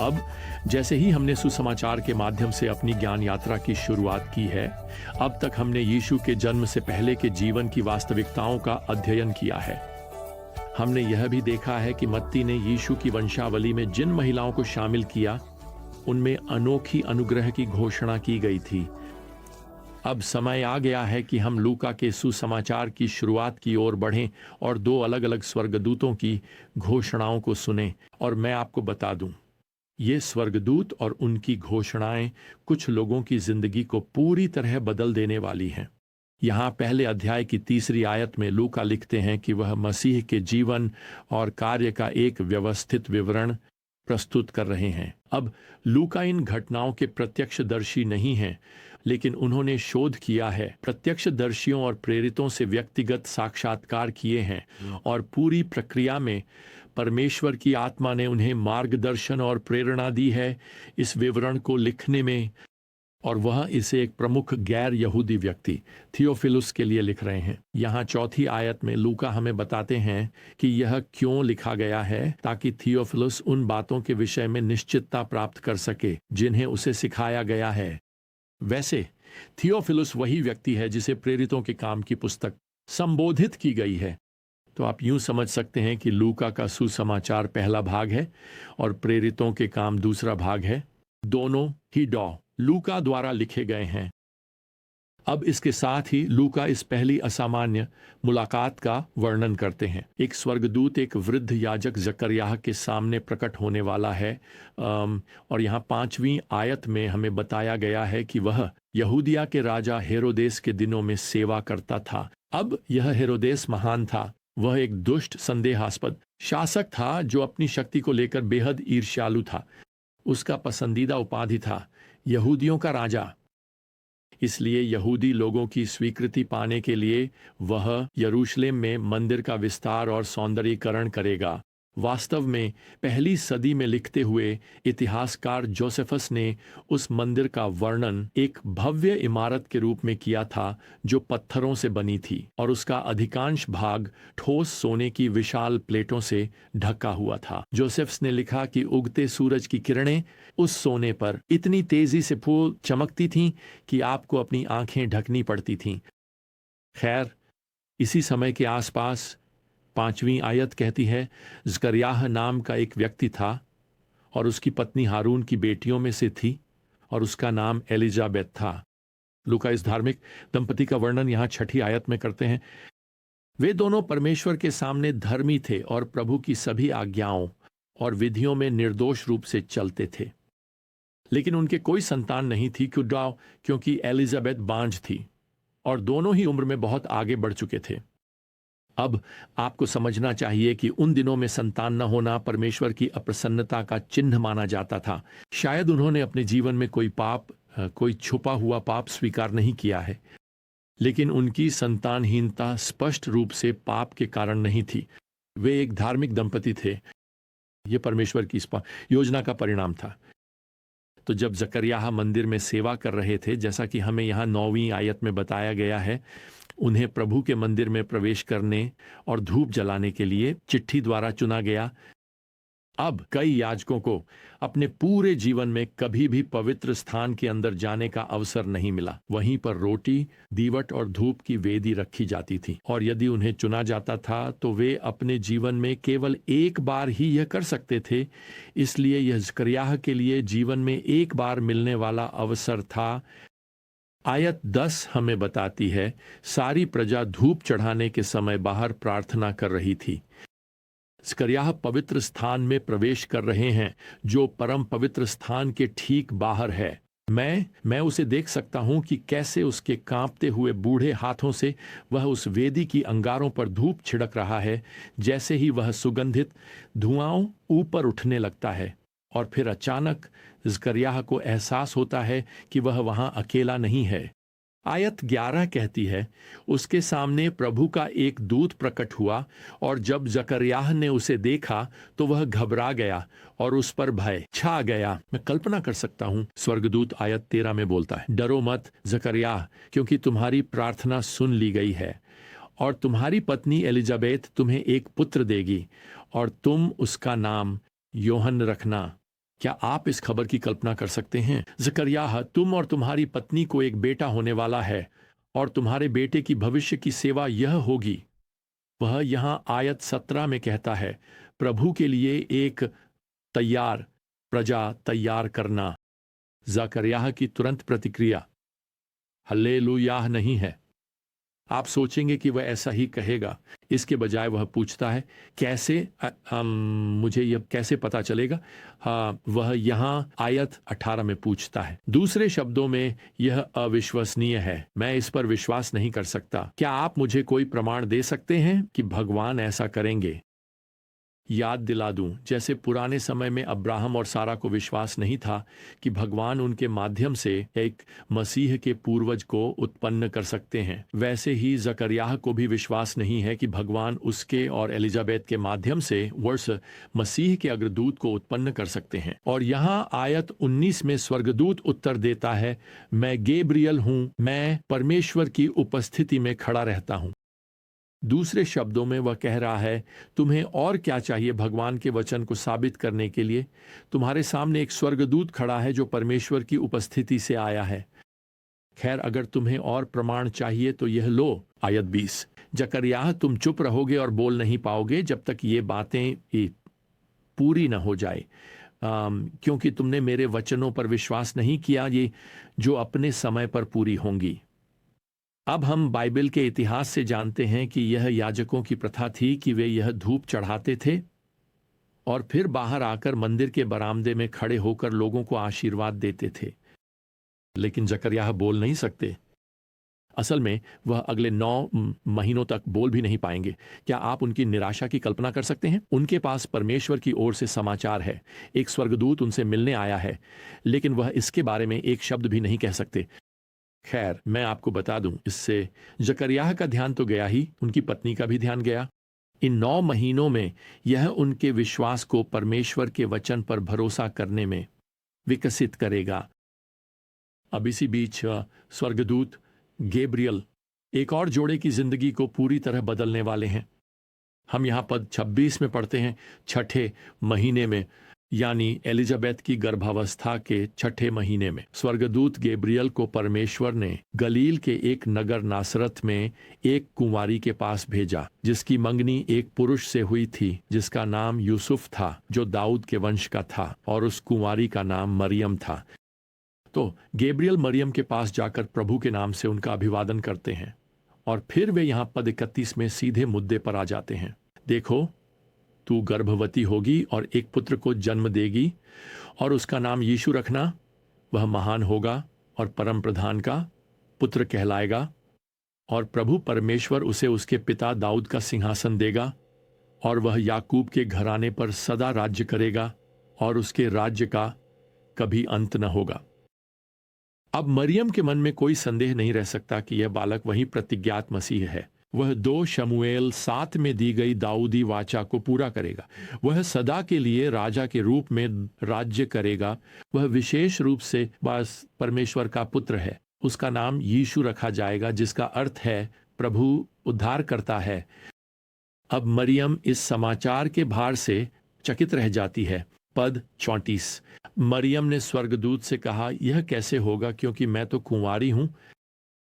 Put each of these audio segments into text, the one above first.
अब जैसे ही हमने सुसमाचार के माध्यम से अपनी ज्ञान यात्रा की शुरुआत की है, अब तक हमने यीशु के जन्म से पहले के जीवन की वास्तविकताओं का अध्ययन किया है। हमने यह भी देखा है कि मत्ती ने यीशु की वंशावली में जिन महिलाओं को शामिल किया, उनमें अनोखी अनुग्रह की घोषणा की गई थी। अब समय आ गया है कि हम लूका के सुसमाचार की शुरुआत की ओर बढ़ें और दो अलग अलग स्वर्गदूतों की घोषणाओं को सुनें। और मैं आपको बता दूं, ये स्वर्गदूत और उनकी घोषणाएं कुछ लोगों की जिंदगी को पूरी तरह बदल देने वाली हैं। यहाँ पहले अध्याय की 3 आयत में लूका लिखते हैं कि वह मसीह के जीवन और कार्य का एक व्यवस्थित विवरण प्रस्तुत कर रहे हैं। अब लूका इन घटनाओं के प्रत्यक्षदर्शी नहीं हैं, लेकिन उन्होंने शोध किया है, प्रत्यक्षदर्शियों और प्रेरितों से व्यक्तिगत साक्षात्कार किए हैं, और पूरी प्रक्रिया में परमेश्वर की आत्मा ने उन्हें मार्गदर्शन और प्रेरणा दी है इस विवरण को लिखने में। और वह इसे एक प्रमुख गैर यहूदी व्यक्ति थियोफिलुस के लिए लिख रहे हैं। यहाँ 4 आयत में लूका हमें बताते हैं कि यह क्यों लिखा गया है, ताकि थियोफिलुस उन बातों के विषय में निश्चितता प्राप्त कर सके जिन्हें उसे सिखाया गया है। वैसे थियोफिलुस वही व्यक्ति है जिसे प्रेरितों के काम की पुस्तक संबोधित की गई है। तो आप यूं समझ सकते हैं कि लूका का सुसमाचार पहला भाग है और प्रेरितों के काम दूसरा भाग है। दोनों ही लूका द्वारा लिखे गए हैं। अब इसके साथ ही लूका इस पहली असामान्य मुलाकात का वर्णन करते हैं। एक स्वर्गदूत एक वृद्ध याजक जकरयाह के सामने प्रकट होने वाला है, और यहाँ 5वीं आयत में हमें बताया गया है कि वह यहूदिया के राजा हेरोदेस के दिनों में सेवा करता था। अब यह हेरोदेस महान था। वह एक दुष्ट, संदेहास्पद शासक था जो अपनी शक्ति को लेकर बेहद ईर्ष्यालु था। उसका पसंदीदा उपाधि था यहूदियों का राजा। इसलिए यहूदी लोगों की स्वीकृति पाने के लिए वह यरूशलेम में मंदिर का विस्तार और सौंदर्यीकरण करेगा। वास्तव में पहली सदी में लिखते हुए इतिहासकार जोसेफस ने उस मंदिर का वर्णन एक भव्य इमारत के रूप में किया था जो पत्थरों से बनी थी, और उसका अधिकांश भाग ठोस सोने की विशाल प्लेटों से ढका हुआ था। जोसेफस ने लिखा कि उगते सूरज की किरणें उस सोने पर इतनी तेजी से फूल चमकती थीं कि आपको अपनी आंखें ढकनी पड़ती थीं। खैर, इसी समय के आसपास 5वीं आयत कहती है, जकरयाह नाम का एक व्यक्ति था और उसकी पत्नी हारून की बेटियों में से थी और उसका नाम एलिजाबेथ था। लूका इस धार्मिक दंपति का वर्णन यहाँ 6 आयत में करते हैं। वे दोनों परमेश्वर के सामने धर्मी थे और प्रभु की सभी आज्ञाओं और विधियों में निर्दोष रूप से चलते थे। लेकिन उनके कोई संतान नहीं थी, क्योंकि एलिजाबेथ बांझ थी और दोनों ही उम्र में बहुत आगे बढ़ चुके थे। अब आपको समझना चाहिए कि उन दिनों में संतान न होना परमेश्वर की अप्रसन्नता का चिन्ह माना जाता था। शायद उन्होंने अपने जीवन में कोई छुपा हुआ पाप स्वीकार नहीं किया है, लेकिन उनकी संतानहीनता स्पष्ट रूप से पाप के कारण नहीं थी। वे एक धार्मिक दंपति थे। यह परमेश्वर की योजना का परिणाम था। तो जब जकरयाह मंदिर में सेवा कर रहे थे, जैसा कि हमें यहाँ 9वीं आयत में बताया गया है, उन्हें प्रभु के मंदिर में प्रवेश करने और धूप जलाने के लिए चिट्ठी द्वारा चुना गया। अब कई याजकों को अपने पूरे जीवन में कभी भी पवित्र स्थान के अंदर जाने का अवसर नहीं मिला। वहीं पर रोटी, दीवट और धूप की वेदी रखी जाती थी, और यदि उन्हें चुना जाता था तो वे अपने जीवन में केवल एक बार ही यह कर सकते थे। इसलिए यह जकरयाह के लिए जीवन में एक बार मिलने वाला अवसर था। आयत 10 हमें बताती है, सारी प्रजा धूप चढ़ाने के समय बाहर प्रार्थना कर रही थी। जकरयाह पवित्र स्थान में प्रवेश कर रहे हैं, जो परम पवित्र स्थान के ठीक बाहर है। मैं उसे देख सकता हूं कि कैसे उसके कांपते हुए बूढ़े हाथों से वह उस वेदी की अंगारों पर धूप छिड़क रहा है। जैसे ही वह सुगंधित धुआं ऊपर उठने लगता है, और फिर अचानक जकरयाह को एहसास होता है कि वह वहां अकेला नहीं है। आयत 11 कहती है, उसके सामने प्रभु का एक दूत प्रकट हुआ, और जब जकरयाह ने उसे देखा तो वह घबरा गया और उस पर भय छा गया। मैं कल्पना कर सकता हूं, स्वर्गदूत आयत 13 में बोलता है, डरो मत जकरयाह, क्योंकि तुम्हारी प्रार्थना सुन ली गई है, और तुम्हारी पत्नी एलिजाबेथ तुम्हें एक पुत्र देगी, और तुम उसका नाम योहन रखना, क्या आप इस खबर की कल्पना कर सकते हैं? जकरिया, तुम और तुम्हारी पत्नी को एक बेटा होने वाला है और तुम्हारे बेटे की भविष्य की सेवा यह होगी। वह यहाँ आयत 17 में कहता है, प्रभु के लिए एक तैयार प्रजा तैयार करना। जकरिया की तुरंत प्रतिक्रिया हल्लेलुयाह नहीं है। आप सोचेंगे कि वह ऐसा ही कहेगा, इसके बजाय वह पूछता है, कैसे मुझे यह कैसे पता चलेगा? हाँ, वह यहाँ आयत 18 में पूछता है। दूसरे शब्दों में, यह अविश्वसनीय है, मैं इस पर विश्वास नहीं कर सकता। क्या आप मुझे कोई प्रमाण दे सकते हैं कि भगवान ऐसा करेंगे? याद दिला दूं, जैसे पुराने समय में अब्राहम और सारा को विश्वास नहीं था कि भगवान उनके माध्यम से एक मसीह के पूर्वज को उत्पन्न कर सकते हैं, वैसे ही जकरिया को भी विश्वास नहीं है कि भगवान उसके और एलिजाबेथ के माध्यम से वर्ष मसीह के अग्रदूत को उत्पन्न कर सकते हैं। और यहाँ आयत 19 में स्वर्गदूत उत्तर देता है, मैं गैब्रियल हूं, मैं परमेश्वर की उपस्थिति में खड़ा रहता हूं। दूसरे शब्दों में वह कह रहा है, तुम्हें और क्या चाहिए भगवान के वचन को साबित करने के लिए? तुम्हारे सामने एक स्वर्गदूत खड़ा है जो परमेश्वर की उपस्थिति से आया है। खैर, अगर तुम्हें और प्रमाण चाहिए तो यह लो। आयत 20, जकरिया, तुम चुप रहोगे और बोल नहीं पाओगे जब तक ये बातें पूरी न हो जाए, क्योंकि तुमने मेरे वचनों पर विश्वास नहीं किया, ये जो अपने समय पर पूरी होंगी। अब हम बाइबल के इतिहास से जानते हैं कि यह याजकों की प्रथा थी कि वे यह धूप चढ़ाते थे और फिर बाहर आकर मंदिर के बरामदे में खड़े होकर लोगों को आशीर्वाद देते थे। लेकिन जकरिया बोल नहीं सकते। असल में वह अगले 9 महीनों तक बोल भी नहीं पाएंगे। क्या आप उनकी निराशा की कल्पना कर सकते हैं? उनके पास परमेश्वर की ओर से समाचार है, एक स्वर्गदूत उनसे मिलने आया है, लेकिन वह इसके बारे में एक शब्द भी नहीं कह सकते। खैर, मैं आपको बता दूं, इससे जकरिया का ध्यान तो गया ही, उनकी पत्नी का भी ध्यान गया। इन 9 महीनों में यह उनके विश्वास को परमेश्वर के वचन पर भरोसा करने में विकसित करेगा। अब इसी बीच स्वर्गदूत गैब्रियल एक और जोड़े की जिंदगी को पूरी तरह बदलने वाले हैं। हम यहाँ पद 26 में पढ़ते हैं, छठे महीने में, यानी एलिजाबेथ की गर्भावस्था के 6ठे महीने में स्वर्गदूत गैब्रियल को परमेश्वर ने गलील के एक नगर नासरत में एक कुंवारी के पास भेजा, जिसकी मंगनी एक पुरुष से हुई थी जिसका नाम यूसुफ था, जो दाऊद के वंश का था, और उस कुंवारी का नाम मरियम था। तो गैब्रियल मरियम के पास जाकर प्रभु के नाम से उनका अभिवादन करते हैं और फिर वे यहाँ पद 31 में सीधे मुद्दे पर आ जाते हैं। देखो, तू गर्भवती होगी और एक पुत्र को जन्म देगी और उसका नाम यीशु रखना। वह महान होगा और परम प्रधान का पुत्र कहलाएगा और प्रभु परमेश्वर उसे उसके पिता दाऊद का सिंहासन देगा और वह याकूब के घराने पर सदा राज्य करेगा और उसके राज्य का कभी अंत न होगा। अब मरियम के मन में कोई संदेह नहीं रह सकता कि यह बालक वही प्रतिज्ञात मसीह है। वह 2 शमूएल 7 में दी गई दाऊदी वाचा को पूरा करेगा। वह सदा के लिए राजा के रूप में राज्य करेगा। वह विशेष रूप से बस परमेश्वर का पुत्र है। उसका नाम यीशु रखा जाएगा, जिसका अर्थ है प्रभु उद्धार करता है। अब मरियम इस समाचार के भार से चकित रह जाती है। पद 34, मरियम ने स्वर्गदूत से कहा, यह कैसे होगा क्योंकि मैं तो कुंवारी हूं?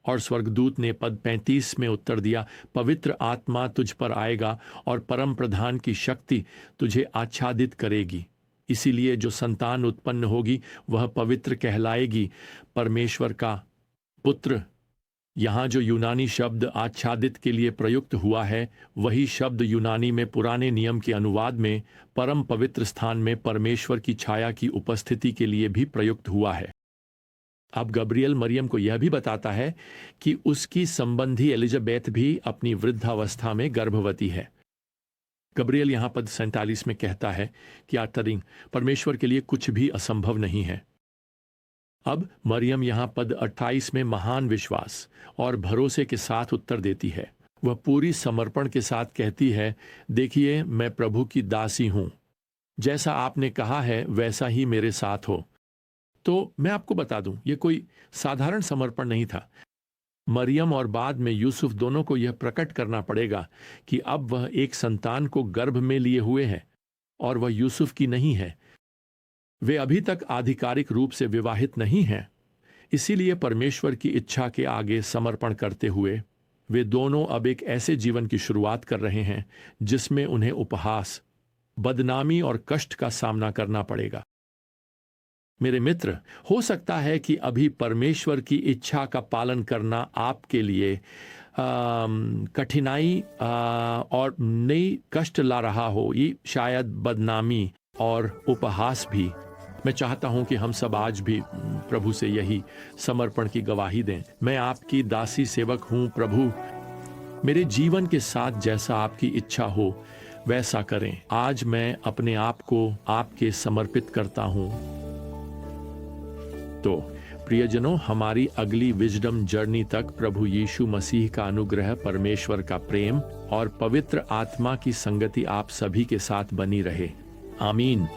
और स्वर्गदूत ने पद 35 में उत्तर दिया, पवित्र आत्मा तुझ पर आएगा और परम प्रधान की शक्ति तुझे आच्छादित करेगी, इसीलिए जो संतान उत्पन्न होगी वह पवित्र कहलाएगी, परमेश्वर का पुत्र। यहाँ जो यूनानी शब्द आच्छादित के लिए प्रयुक्त हुआ है, वही शब्द यूनानी में पुराने नियम के अनुवाद में परम पवित्र स्थान में परमेश्वर की छाया की उपस्थिति के लिए भी प्रयुक्त हुआ है। अब गब्रियल मरियम को यह भी बताता है कि उसकी संबंधी एलिजाबेथ भी अपनी वृद्धावस्था में गर्भवती है। गब्रियल यहाँ पद 47 में कहता है कि आतरिंग परमेश्वर के लिए कुछ भी असंभव नहीं है। अब मरियम यहाँ पद 28 में महान विश्वास और भरोसे के साथ उत्तर देती है। वह पूरी समर्पण के साथ कहती है, देखिए मैं प्रभु की दासी हूं, जैसा आपने कहा है वैसा ही मेरे साथ हो। तो मैं आपको बता दूं, यह कोई साधारण समर्पण नहीं था। मरियम और बाद में यूसुफ दोनों को यह प्रकट करना पड़ेगा कि अब वह एक संतान को गर्भ में लिए हुए है और वह यूसुफ की नहीं है। वे अभी तक आधिकारिक रूप से विवाहित नहीं हैं, इसीलिए परमेश्वर की इच्छा के आगे समर्पण करते हुए वे दोनों अब एक ऐसे जीवन की शुरुआत कर रहे हैं जिसमें उन्हें उपहास, बदनामी और कष्ट का सामना करना पड़ेगा। मेरे मित्र, हो सकता है कि अभी परमेश्वर की इच्छा का पालन करना आपके लिए कठिनाई और नई कष्ट ला रहा हो, ये शायद बदनामी और उपहास भी। मैं चाहता हूं कि हम सब आज भी प्रभु से यही समर्पण की गवाही दें। मैं आपकी दासी सेवक हूं प्रभु, मेरे जीवन के साथ जैसा आपकी इच्छा हो वैसा करें। आज मैं अपने आप को आपके समर्पित करता हूं। तो प्रियजनों, हमारी अगली विजडम जर्नी तक प्रभु यीशु मसीह का अनुग्रह, परमेश्वर का प्रेम और पवित्र आत्मा की संगति आप सभी के साथ बनी रहे। आमीन।